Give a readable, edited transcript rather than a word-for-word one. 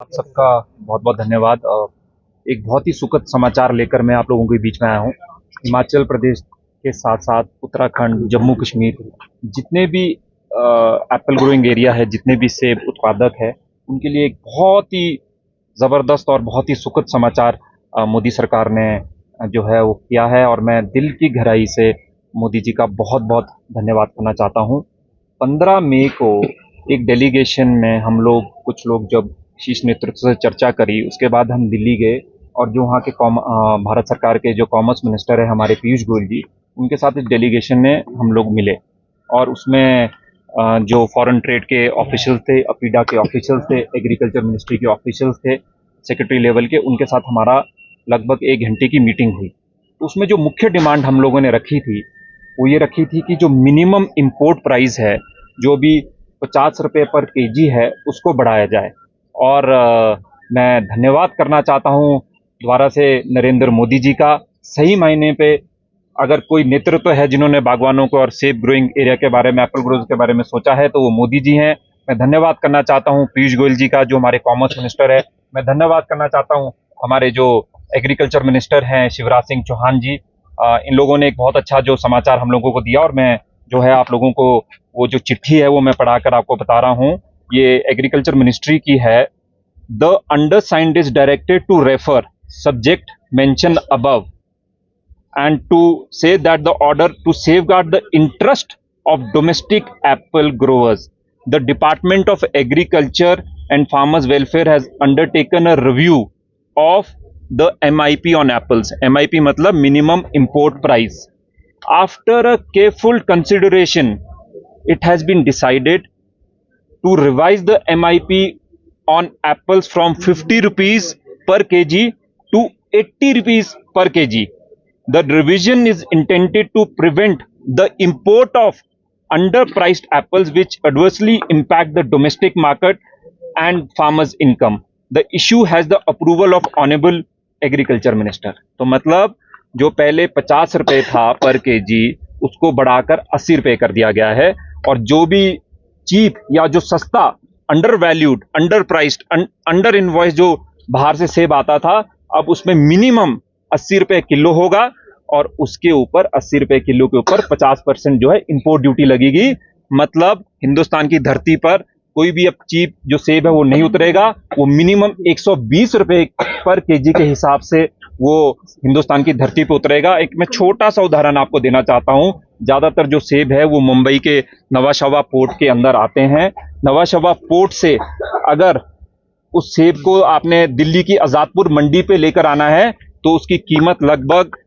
आप सबका बहुत बहुत धन्यवाद। एक बहुत ही सुखद समाचार लेकर मैं आप लोगों के बीच में आया हूँ। हिमाचल प्रदेश के साथ साथ उत्तराखंड, जम्मू कश्मीर, जितने भी एप्पल ग्रोइंग एरिया है, जितने भी सेब उत्पादक है, उनके लिए एक बहुत ही ज़बरदस्त और बहुत ही सुखद समाचार मोदी सरकार ने जो है वो किया है, और मैं दिल की गहराई से मोदी जी का बहुत बहुत धन्यवाद करना चाहता हूँ। 15 मई को एक डेलीगेशन में हम लोग कुछ लोग जब शीर्ष नेतृत्व से चर्चा करी, उसके बाद हम दिल्ली गए और जो वहाँ के भारत सरकार के जो कॉमर्स मिनिस्टर है हमारे पीयूष गोयल जी, उनके साथ इस डेलीगेशन में हम लोग मिले। और उसमें जो फॉरेन ट्रेड के ऑफिशियल थे, अपीडा के ऑफिशियल थे, एग्रीकल्चर मिनिस्ट्री के ऑफिशियल्स थे, सेक्रेटरी लेवल के, उनके साथ हमारा लगभग 1 घंटे की मीटिंग हुई। तो उसमें जो मुख्य डिमांड हम लोगों ने रखी थी वो ये रखी थी कि जो मिनिमम इम्पोर्ट प्राइस है, जो भी 50 रुपये पर केजी है, उसको बढ़ाया जाए। और मैं धन्यवाद करना चाहता हूँ दोबारा से नरेंद्र मोदी जी का। सही मायने पे अगर कोई नेतृत्व है जिन्होंने बागवानों को और सेब ग्रोइंग एरिया के बारे में, एप्पल ग्रोज के बारे में सोचा है, तो वो मोदी जी हैं। मैं धन्यवाद करना चाहता हूँ पीयूष गोयल जी का, जो हमारे कॉमर्स मिनिस्टर है। मैं धन्यवाद करना चाहता हूँ हमारे जो एग्रीकल्चर मिनिस्टर हैं शिवराज सिंह चौहान जी। इन लोगों ने एक बहुत अच्छा जो समाचार हम लोगों को दिया, और मैं जो है आप लोगों को वो जो चिट्ठी है वो मैं पढ़ाकर आपको बता रहा हूँ। ये एग्रीकल्चर मिनिस्ट्री की है। The undersigned is directed to refer subject mention above and to say that the order to safeguard the interest of domestic apple growers, the Department of Agriculture and Farmers Welfare has undertaken a review of the MIP on apples. MIP मतलब minimum import price. After a careful consideration, it has been decided to revise the MIP on apples from 50 rupees per kg to 80 rupees per kg. The revision is intended to prevent the import of underpriced apples which adversely impact the domestic market and farmers' income. The issue has the approval of Honorable Agriculture Minister. तो मतलब जो पहले 50 रुपये था पर KG, उसको बढ़ाकर 80 रुपये कर दिया गया है। और जो भी चीप या जो सस्ता, under valued, under priced, under invoice जो बाहर से सेब आता था, अब उसमें मिनिमम 80 रुपये किलो होगा, और उसके ऊपर 80 रुपये किलो के ऊपर 50% जो है इंपोर्ट ड्यूटी लगेगी। मतलब हिंदुस्तान की धरती पर कोई भी अब चीप जो सेब है वो नहीं उतरेगा, वो मिनिमम 120 रुपये पर केजी के हिसाब से वो हिंदुस्तान की धरती पर उतरेगा। एक मैं छोटा सा उदाहरण आपको देना चाहता हूँ। ज़्यादातर जो सेब है वो मुंबई के नवा शवा पोर्ट के अंदर आते हैं। नवा शवा पोर्ट से अगर उस सेब को आपने दिल्ली की आज़ादपुर मंडी पे लेकर आना है तो उसकी कीमत लगभग